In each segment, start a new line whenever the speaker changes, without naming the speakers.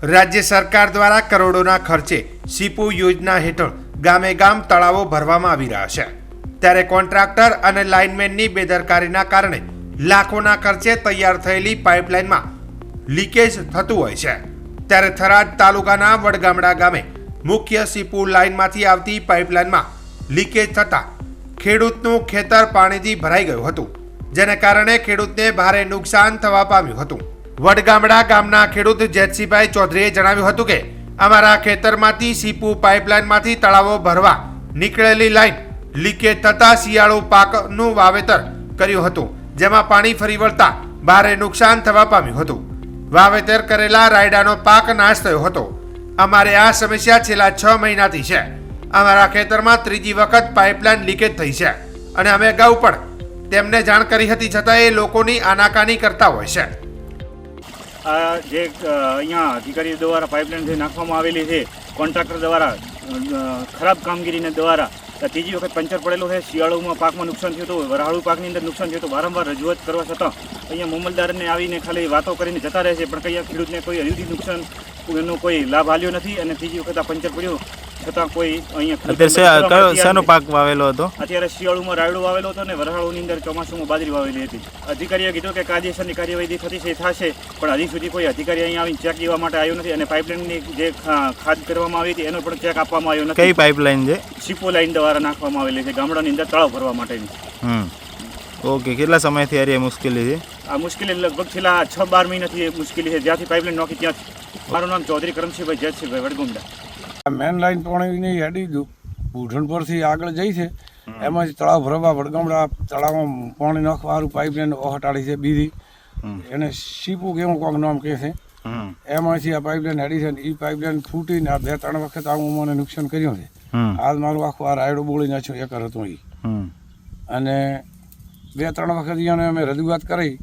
રાજ્ય સરકાર દ્વારા કરોડોના ખર્ચે સીપુ યોજના હેઠળ ગામે ગામ તળાવો ભરવામાં આવી રહ્યા છે, ત્યારે કોન્ટ્રાક્ટર અને લાઇનમેનની બેદરકારીના કારણે લાખોના ખર્ચે તૈયાર થયેલી પાઇપલાઇનમાં લીકેજ થતું હોય છે। ત્યારે થરાદ તાલુકાના વડગામડા ગામે મુખ્ય સીપુ લાઇનમાંથી આવતી પાઇપલાઇનમાં લીકેજ થતાં ખેડૂતનું ખેતર પાણીથી ભરાઈ ગયું હતું, જેને કારણે ખેડૂતને ભારે નુકસાન થવા પામ્યું હતું। વડગામડા ગામના ખેડૂત જેતસિંહભાઈ ચૌધરીએ જણાવ્યું હતું કે અમારા ખેતરમાંથી સીપુ પાઇપલાઇનમાંથી તળાવો ભરવા નીકળેલી લાઇન લીકેજ થતાં શિયાળુ પાકનું વાવેતર કર્યું હતું, જેમાં પાણી ફરી વળતા ભારે નુકસાન થવા પામ્યું હતું। વાવેતર કરેલા રાયડાનો પાક નાશ થયો હતો। અમારે આ સમસ્યા છેલ્લા 6 મહિનાથી છે। અમારા ખેતરમાં ત્રીજી વખત પાઇપલાઇન લીકેજ થઈ છે અને અમે અગાઉ પણ તેમને જાણ કરી હતી, છતાં એ લોકોની આનાકાની કરતા હોય છે।
આ જે અહીંયા અધિકારીઓ દ્વારા પાઇપલાઇન જે નાખવામાં આવેલી છે, કોન્ટ્રાક્ટર દ્વારા ખરાબ કામગીરીને દ્વારા ત્રીજી વખત પંચર પડેલું છે। શિયાળુમાં પાકમાં નુકસાન થયું હતું, વરાળુ પાકની અંદર નુકસાન થયું હતું। વારંવાર રજૂઆત કરવા છતાં અહીંયા મામલતદારને આવીને ખાલી વાતો કરીને જતા રહે છે, પણ અહીંયા ખેડૂતને કોઈ હજુ નુકસાન એનો કોઈ લાભ આલ્યો નથી અને ત્રીજી વખત આ પંચર પડ્યું છતાં કોઈ અહીંયા
શાનો પાક વાવેલો હતો?
અત્યારે શિયાળુમાં રાયડો વાવેલો હતો ને વરાળુની અંદર ચોમાસુમાં બાજરી વાવેલી હતી। અધિકારીએ કીધું કે કાયદેસરની કાર્યવાહી થતી છે, થશે, પણ હજી સુધી કોઈ અધિકારી અહીંયા આવીને ચેક લેવા માટે આવ્યો નથી અને પાઇપલાઇનની જે ખાદ કરવામાં આવી હતી એનો પણ ચેક આપવામાં આવ્યો નથી।
કઈ પાઇપલાઇન છે?
સીપો લાઇન દ્વારા નાખવામાં આવેલી છે, ગામડાની અંદર તળાવ ભરવા માટેની।
ઓકે, કેટલા સમયથી આ મુશ્કેલી છે?
આ મુશ્કેલી લગભગ છેલ્લા 6-12 મહિનાથી મુશ્કેલી છે, જ્યાંથી પાઇપલાઇન નાખી ત્યાંથી। મારું નામ ચૌધરી કરમસિંહભાઈ જેતસિંહભાઈ વડગામડા।
મેન લાઈન પાણીની હેડી બુઢણ પરથી આગળ જઈ છે, એમાંથી તળાવ ભરવા વડગામડા તળાવમાં પાણી નાખવાનું પાઇપલાઇન હટાડી છે બીજી, એને સીપુ કેવું કોઈક નામ કહે છે, એમાંથી આ પાઇપલાઇન હેડી છે। એ પાઇપલાઇન ફૂટીને આ 2-3 વખત આવું મને નુકસાન કર્યું છે। હાલ મારું આખું આ રાયડો બોળી નાખ્યો એકર હતું એ, અને 2-3 વખત એને અમે રજૂઆત કરી,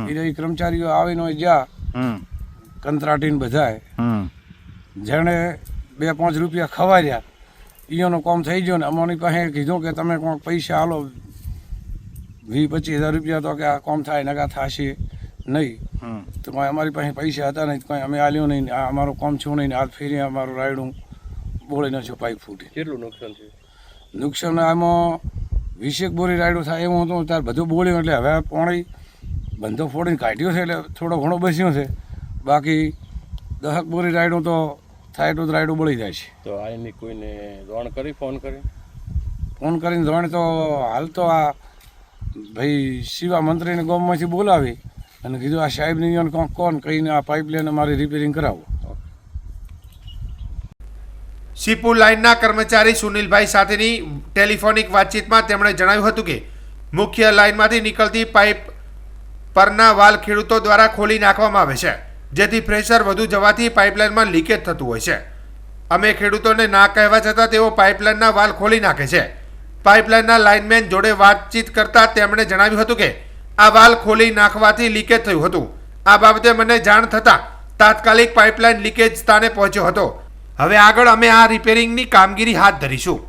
એ કર્મચારીઓ આવીને જ્યાં કંત્રાટીને બધાય જેણે 2-5 રૂપિયા ખવાર્યા એનો કામ થઈ ગયો ને અમારી પાસે કીધું કે તમે કોઈક પૈસા હાલો 20-25 હજાર રૂપિયા, તો કે આ કામ થાય નકા થશે નહીં, તો અમારી પાસે પૈસા હતા નહીં, કંઈ અમે આલ્યો નહીં, આ અમારું કામ છું નહીં, હાથ ફેરી અમારું રાયડું બોળી નાખ્યું, પાઇપ ફૂટી।
કેટલું નુકસાન થયું?
નુકસાન આમાં 20 બોરી રાયડું થાય એવું હતું, ત્યારે બધું બોલ્યું એટલે હવે પાણી બંધો ફોડીને કાઢ્યો છે, એટલે થોડો ઘણો બસ્યો છે, બાકી 10 બોરી રાયડું તો થાય તો રાયડું બળી જાય છે।
તો આની કોઈને જાણ કરી?
ફોન કરીને જાણ તો હાલ તો આ ભાઈ શિવા મંત્રીને ગામમાંથી બોલાવી અને કીધું આ સાહેબની કોણ કહીને આ પાઇપલાઇન અમારી રિપેરિંગ કરાવો।
સીપુ લાઇનના કર્મચારી સુનિલભાઈ સાથેની ટેલિફોનિક વાતચીતમાં તેમણે જણાવ્યું હતું કે મુખ્ય લાઇનમાંથી નીકળતી પાઇપ પરના વાલ ખેડૂતો દ્વારા ખોલી નાખવામાં આવે છે, જેથી પ્રેશર વધુ જવાથી પાઇપલાઇનમાં લીકેજ થતું હોય છે। અમે ખેડૂતોને ના કહેવા છતાં તેઓ પાઇપલાઇનના વાલ ખોલી નાખે છે। પાઇપલાઇનના લાઇનમેન જોડે વાતચીત કરતા તેમણે જણાવ્યું હતું કે આ વાલ ખોલી નાખવાથી લીકેજ થયું હતું। આ બાબતે મને જાણ થતાં તાત્કાલિક પાઇપલાઇન લીકેજ સ્થાને પહોંચ્યો હતો। હવે આગળ અમે આ રિપેરિંગની કામગીરી હાથ ધરીશું।